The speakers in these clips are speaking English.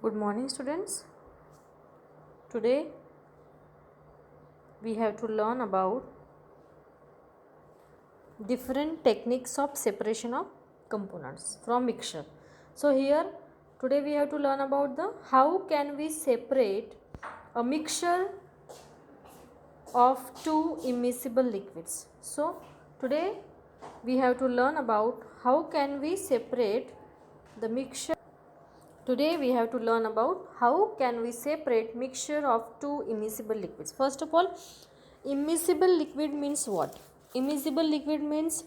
Good morning, students. Today we have to learn about different techniques of separation of components from mixture. So here today we have to learn about the how can we separate a mixture of two immiscible liquids. So today we have to learn about how can we separate the mixture. Today we have to learn about how can we separate mixture of two immiscible liquids. First of all, immiscible liquid means what? Immiscible liquid means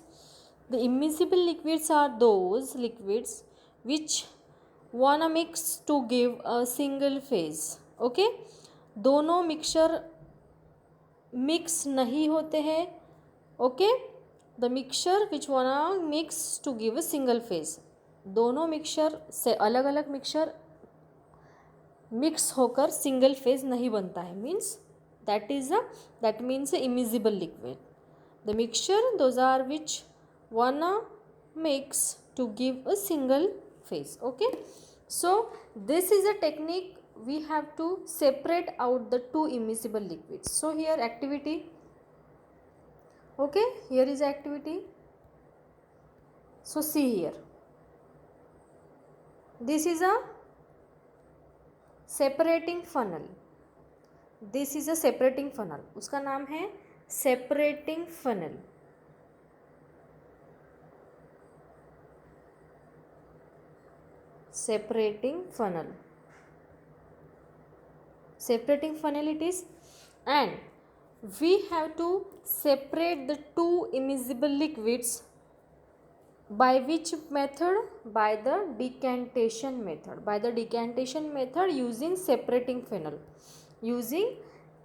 the immiscible liquids are those liquids which wanna mix to give a single phase. Okay? दोनों mixture mix नहीं होते हैं. Okay, the mixture which wanna mix to give a single phase. दोनों mixture से अलग अलग mixture mix होकर single phase नहीं बनता है. Means that means immiscible liquid. The mixture those are which wanna mix to give a single phase. Okay, so this is a technique we have to separate out the two immiscible liquids. So here activity. Okay, here is activity. So see here, this is a separating funnel. This is a separating funnel. उसका नाम है separating funnel. separating funnel. Separating funnel it is, and we have to separate the two immiscible liquids by which method? By the decantation method. By the decantation method using separating funnel. Using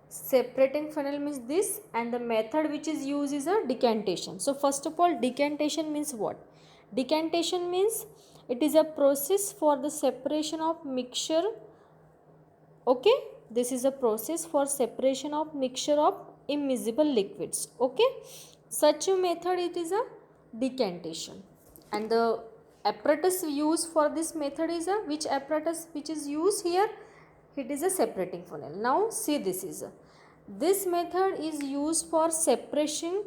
separating funnel means this, and the method which is used is a decantation. So first of all, decantation means what? Decantation means it is a process for the separation of mixture. Okay, this is a process for separation of mixture of immiscible liquids. Okay, such a method it is a decantation, and the apparatus used for this method is a which apparatus which is used here? It is a separating funnel. Now see, this method is used for separating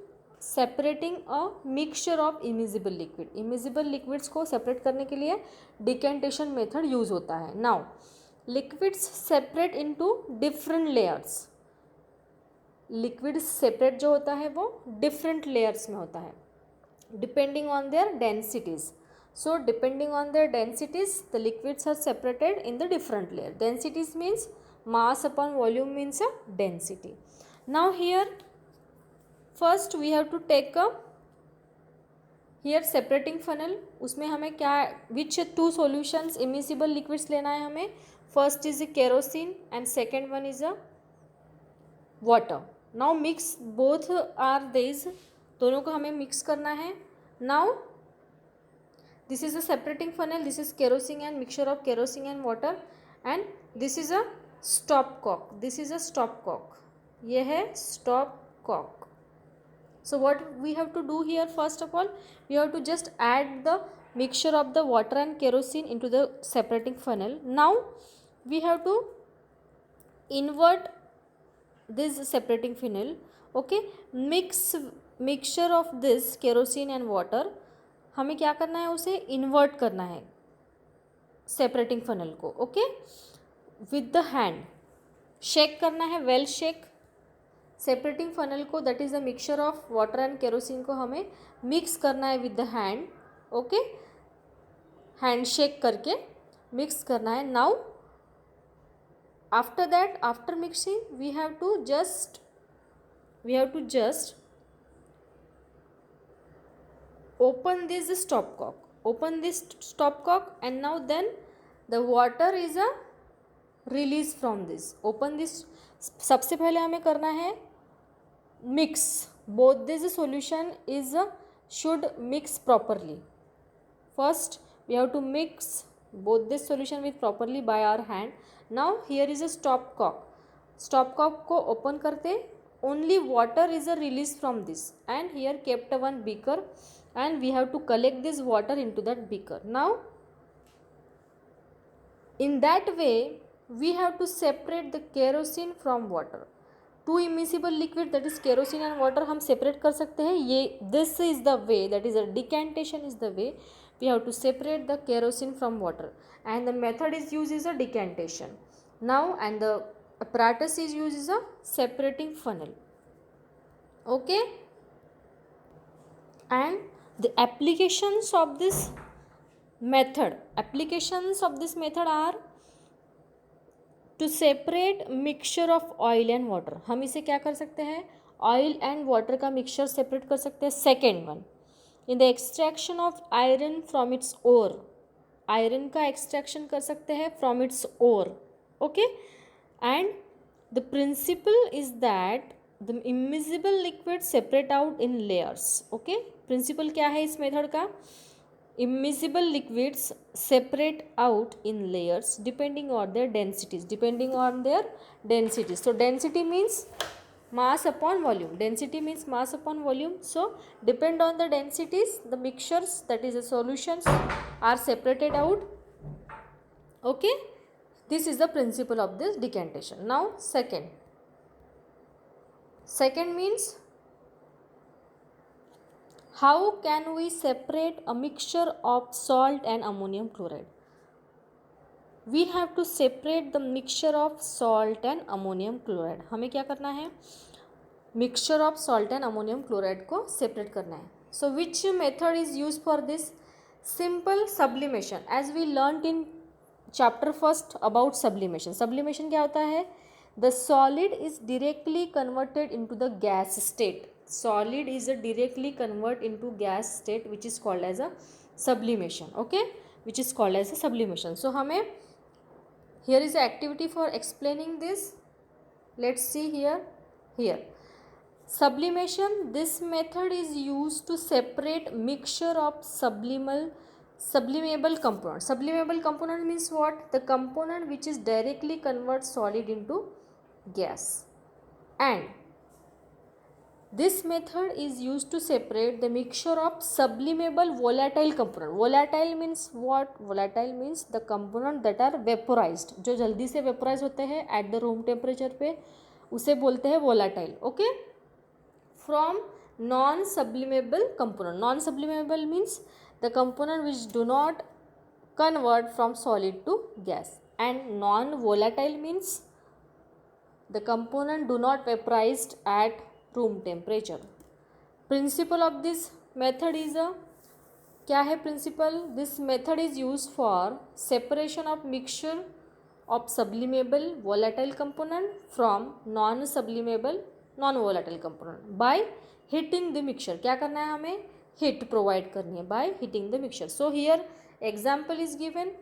a mixture of immiscible liquid. Immiscible liquids को separate करने के लिए decantation method use होता है. Now liquids separate into different layers. Liquids separate जो होता है वो different layers में होता है depending on their densities. So depending on their densities, the liquids are separated in the different layer. Densities means mass upon volume means a density. Now here first we have to take a here separating funnel. उसमें हमें क्या, which two solutions immiscible liquids लेना है हमें? First is a kerosene and second one is a water. Now mix both are these, दोनों को हमें mix करना है. Now this is a separating funnel, this is kerosene and mixture of kerosene and water, and this is a stopcock. This is a stopcock. ये है stopcock. So what we have to do here, first of all, we have to just add the mixture of the water and kerosene into the separating funnel. Now we have to invert this separating funnel. Okay, mixture of this kerosene and water, हमें क्या करना है? उसे invert करना है separating funnel को. Okay, with the hand shake करना है, वेल शेक सेपरेटिंग फनल को, that is the mixture of water and kerosene को हमें मिक्स करना है with the hand. Okay, hand shake करके मिक्स करना है. Now after that, after mixing we have to just open this stopcock, and now then the water is a release from this. Open this. सबसे पहले हमें करना है mix both this solution is should mix properly. First we have to mix both this solution with properly by our hand. Now here is a stopcock. Stopcock को open करते only water is a release from this, and here kept one beaker, and we have to collect this water into that beaker. Now In that way, we have to separate the kerosene from water. Two immiscible liquid, that is kerosene and water, हम separate कर सकते हैं. ये this is the way, that is a decantation is the way we have to separate the kerosene from water, and the method is used is a decantation. Now, and the apparatus is used is a separating funnel. Okay, and the applications of this method are to separate mixture of oil and water. हम इसे क्या कर सकते हैं, oil and water का mixture separate कर सकते हैं. Second one, in the extraction of iron from its ore, iron का एक्सट्रैक्शन कर सकते हैं from its ore. Okay, and the principle is that the immiscible liquid separate out in layers. Okay, principle क्या है इस मेथड का, immiscible liquids separate out in layers depending on their densities. So density means mass upon volume. So depend on the densities, the mixtures, that is the solutions, are separated out. Okay, this is the principle of this decantation. Now second means, how can we separate a mixture of salt and ammonium chloride? We have to separate the mixture of salt and ammonium chloride. हमें क्या करना है, mixture of salt and ammonium chloride को separate करना है. So which method is used for this? Simple sublimation. As we learnt in chapter first about sublimation. Sublimation क्या होता है? The solid is directly converted into the gas state. Solid is directly convert into gas state, which is called as a sublimation. Okay, which is called as a sublimation. So हमें, here is the activity for explaining this. Let's see here sublimation. This method is used to separate mixture of sublimable component. Sublimable component means what? The component which is directly convert solid into gas. And this method is used to separate the mixture of sublimable volatile component. Volatile means what? Volatile means the component that are vaporized, जो जल्दी से vaporize होते हैं at the room temperature पे, उसे बोलते हैं volatile. Okay, from non-sublimable component. Non-sublimable means the component which do not convert from solid to gas, and non-volatile means the component do not vaporized at room temperature. Principle of this method is a, क्या है principle? This method is used for separation of mixture of sublimable volatile component from non-sublimable non-volatile component by heating the mixture. क्या करना है हमें? Heat provide करनी है by heating the mixture. So here example is given.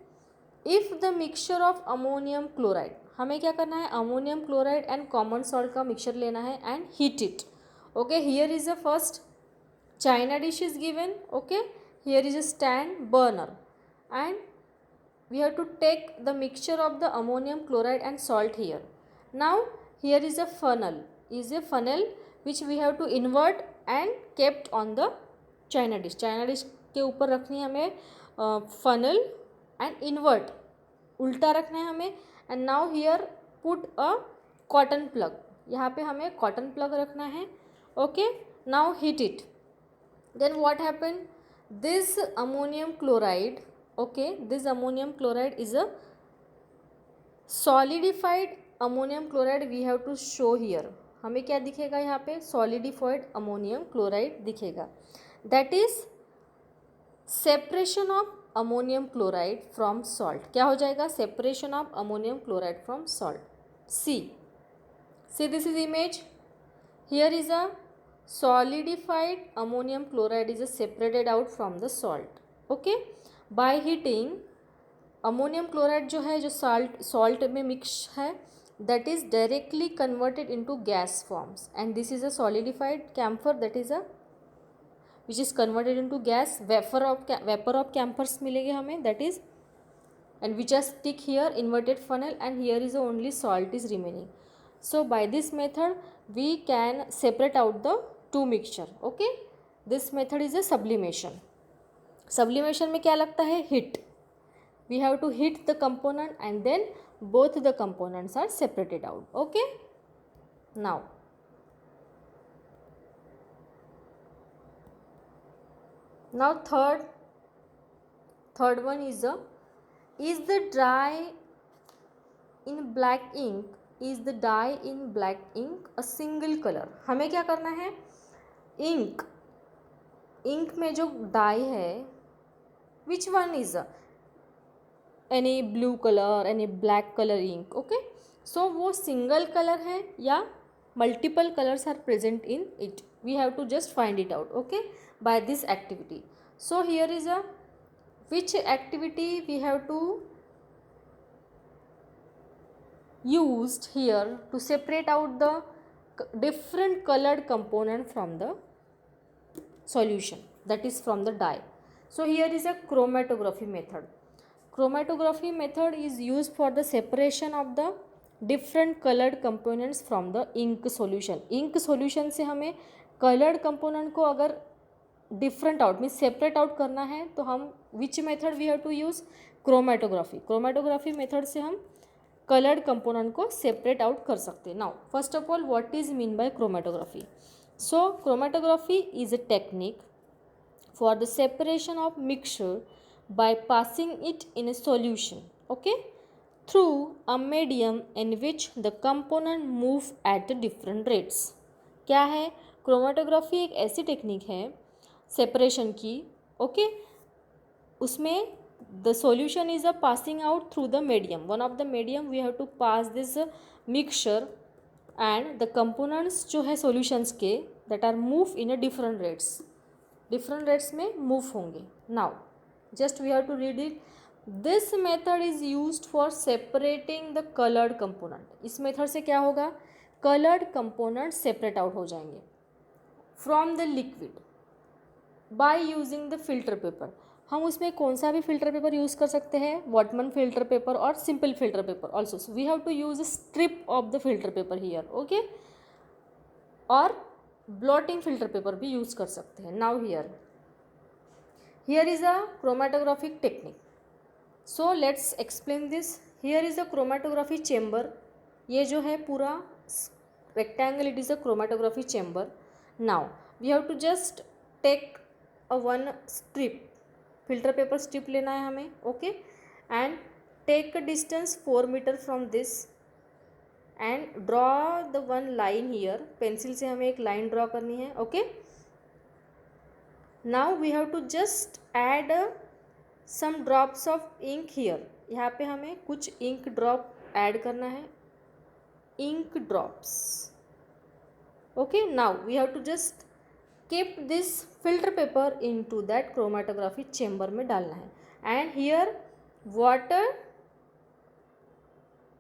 If the mixture of ammonium chloride, हमें क्या करना है, ammonium chloride and common salt का मिक्सचर लेना है and heat it. Okay, here is a first china dish is given. Okay, here is a stand burner and we have to take the mixture of the ammonium chloride and salt here. Now here is a funnel which we have to invert and kept on the China dish. China dish के ऊपर रखनी है हमें funnel and invert, उल्टा रखना है हमें. And now here put a cotton plug, यहाँ पे हमें कॉटन प्लग रखना है. Okay, now heat it. Then what happen, this ammonium chloride, okay, this ammonium chloride is a solidified ammonium chloride. We have to show here, हमें क्या दिखेगा यहाँ पे, सॉलिडिफाइड अमोनियम क्लोराइड दिखेगा. That is separation of ammonium chloride from salt. क्या हो जाएगा, separation of ammonium chloride from salt. See this is image. Here is a solidified ammonium chloride is separated out from the salt. Okay, by heating ammonium chloride जो है, जो salt में mix है, that is directly converted into gas forms, and this is a solidified camphor, that is a which is converted into gas. vapor of camphors मिलेंगे हमें, that is, and we just stick here inverted funnel, and here is only salt is remaining. So by this method we can separate out the two mixture. Okay, this method is a sublimation. Sublimation में क्या लगता है, heat. we have to heat the component and then both the components are separated out. Okay, now third one is the dye in black ink, is the dye in black ink a single color. हमें क्या करना है, ink में जो dye है, which one is any blue colour, any black colour ink. Okay, so वो single colour है या multiple colours are present in it. We have to just find it out. Okay, by this activity. So here is which activity we have to used here to separate out the different colored component from the solution, that is from the dye. So here is a chromatography method. Chromatography method is used for the separation of the different colored components from the ink solution. ink solution से हमें colored component को अगर different out means separate out करना है तो हम which method we have to use, chromatography. Chromatography method से हम कलर्ड कंपोनेंट को सेपरेट आउट कर सकते हैं. Now first of all what is mean by chromatography. So chromatography is a technique for the separation of mixture by passing it in a solution. Okay, through a medium in which the component move at different rates. क्या है chromatography? एक ऐसी technique है separation की. Okay, उसमें the solution is a passing out through the medium. One of the medium we have to pass this mixture and the components जो है solutions के that are move in a different rates में move होंगे. Now just we have to read it. This method is used for separating the coloured component. इस method से क्या होगा, coloured component separate out हो जाएंगे from the liquid by using the filter paper. हम उसमें कौन सा भी फिल्टर पेपर यूज़ कर सकते हैं, वॉटमन फिल्टर पेपर और simple filter paper also. We have to use strip of the filter paper here. Okay, और ब्लॉटिंग फिल्टर पेपर भी यूज़ कर सकते हैं. Now here is a chromatographic technique. So let's explain this. Here is a chromatography chamber. ये जो है पूरा rectangle, it is a chromatography chamber. Now we have to just take a one strip, filter paper strip लेना है हमें. Okay, and take a distance 4 meter from this and draw the one line here. Pencil से हमें एक line draw करनी है. Okay, now we have to just add some drops of ink here. यहाँ पे हमें कुछ ink drop ऐड करना है, ink drops. Okay, now we have to just keep this filter paper into that chromatography chamber में डालना है. and here water,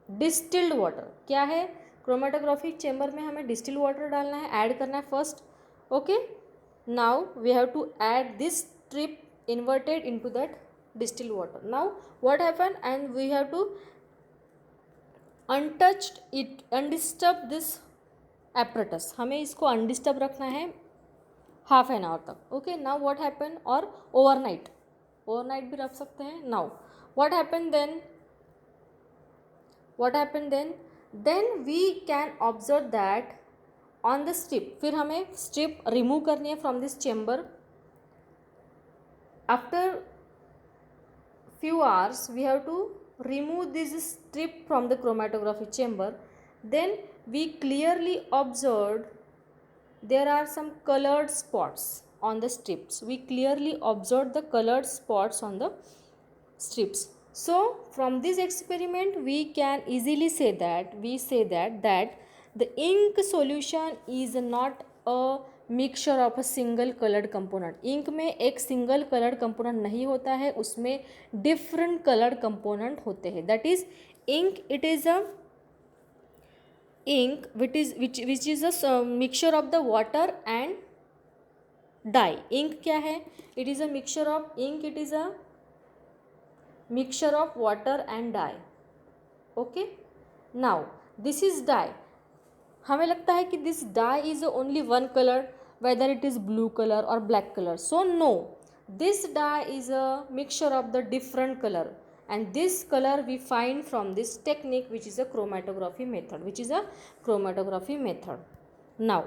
distilled water. क्या है, chromatography chamber में हमें distilled water डालना है, ऐड करना है first. Okay, now we have to add this strip inverted into that distilled water. now what happened, and we have to undisturbed this apparatus. हमें इसको undisturbed रखना है हाफ एन आवर तक. Okay, now what happen, और overnight भी रख सकते हैं. Now what happen then we can observe that on the strip. फिर हमें स्ट्रिप रिमूव करनी है from this chamber. After few hours we have to remove this strip from the chromatography chamber. Then we clearly observed there are some colored spots on the strips. We clearly observed the colored spots on the strips. So from this experiment we can easily say that the ink solution is not a mixture of a single colored component. ink में एक single colored component नहीं होता है, उसमें different colored component होते हैं. that is ink, it is a ink which is a mixture of the water and dye. ink क्या है, it is a mixture of ink, it is a mixture of water and dye. okay, now this is dye. हमें लगता है कि this dye is only one color, whether it is blue color or black color. so no, this dye is a mixture of the different color. and this color we find from this technique, which is a chromatography method. Now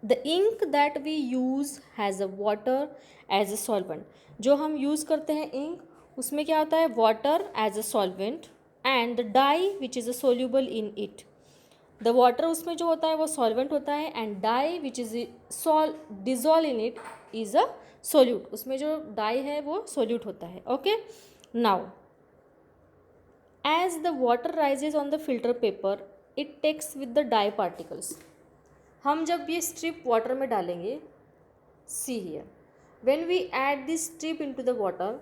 the ink that we use has a water as a solvent. जो हम use करते हैं ink, उसमें क्या होता है, water as a solvent and the dye which is a soluble in it. the water उसमें जो होता है वो solvent होता है and dye which is dissolve in it is a solute. उसमें जो dye है वो solute होता है. Okay, now as the water rises on the filter paper it takes with the dye particles. हम जब ये स्ट्रिप वाटर में डालेंगे, see here, when we add this strip into the water,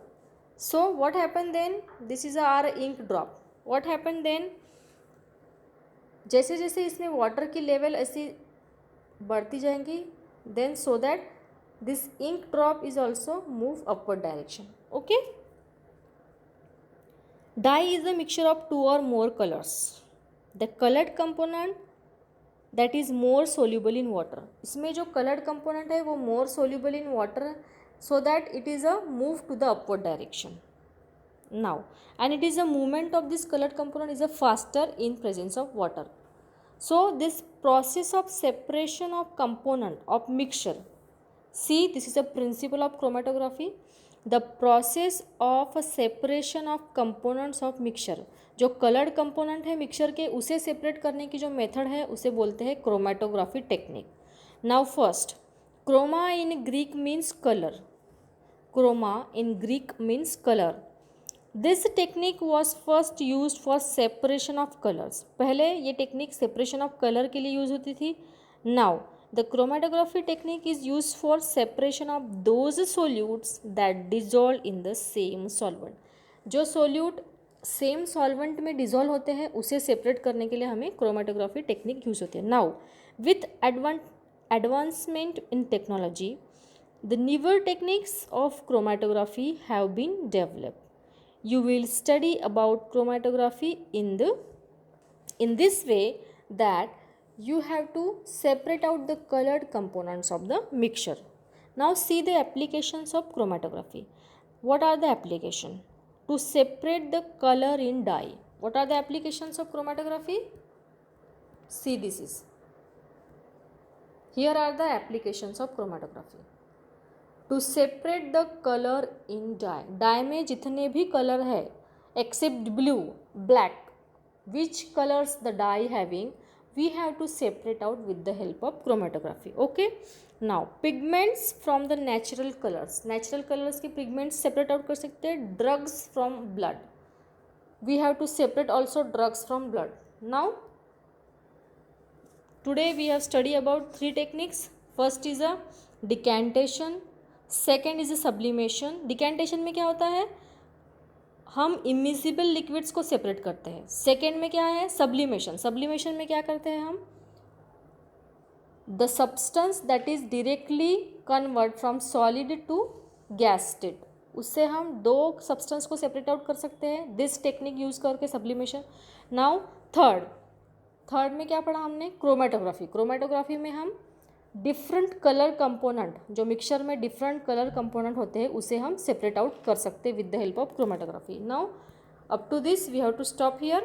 so what happen then, this is our ink drop. What happen then, जैसे जैसे इसमें water की level ऐसी बढ़ती जाएंगी, then so that this ink drop is also move upward direction. Okay, dye is a mixture of 2 or more colours. The coloured component that is more soluble in water. इसमें जो coloured component है वो more soluble in water, so that it is a move to the upward direction. Now and it is a movement of this coloured component is a faster in presence of water. So this process of separation of component of mixture, see this is a principle of chromatography. The process of separation of components of mixture, जो coloured component है mixture के उसे separate करने की जो method है उसे बोलते हैं chromatography technique. Now first, chroma in Greek means colour. Chroma in Greek means colour. This technique was first use for separation of colours. पहले ये टेक्निक सेपरेशन ऑफ कलर के लिए यूज होती थी. Now the chromatography technique is used for separation of those solutes that dissolve in the same solvent. जो solute same solvent में dissolve होते हैं उसे सेपरेट करने के लिए हमें क्रोमेटोग्राफी टेक्निक यूज होती है. Now with advancement in technology the newer techniques of chromatography have been developed. You will study about chromatography in this way that you have to separate out the colored components of the mixture. Now see the applications of chromatography. What are the applications? To separate the color in dye. What are the applications of chromatography? See, this is. Here are the applications of chromatography. To separate the color in dye. Dye में जितने भी color है except blue, black, which colors the dye having, we have to separate out with the help of chromatography. Okay, now pigments from the natural colors. Natural colors के pigments separate out कर सकते हैं. Drugs from blood, we have to separate also drugs from blood. Now today we have studied about 3 techniques. First is a decantation, second is a sublimation. Decantation में क्या होता है, हम immiscible liquids को separate करते हैं. सेकेंड में क्या है, सब्लिमेशन. सब्लिमेशन में क्या करते हैं हम, the substance that is directly convert from solid to gas state, उससे हम 2 सब्सटेंस को सेपरेट आउट कर सकते हैं दिस टेक्निक यूज करके, सब्लिमेशन. नाउ थर्ड में क्या पढ़ा हमने, क्रोमेटोग्राफी. क्रोमेटोग्राफी में हम डिफरेंट कलर कंपोनेंट, जो मिक्सचर में डिफरेंट कलर कंपोनेंट होते हैं उसे हम सेपरेट आउट कर सकते हैं with the help of chromatography. Now up to this we have to stop here.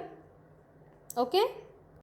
Okay.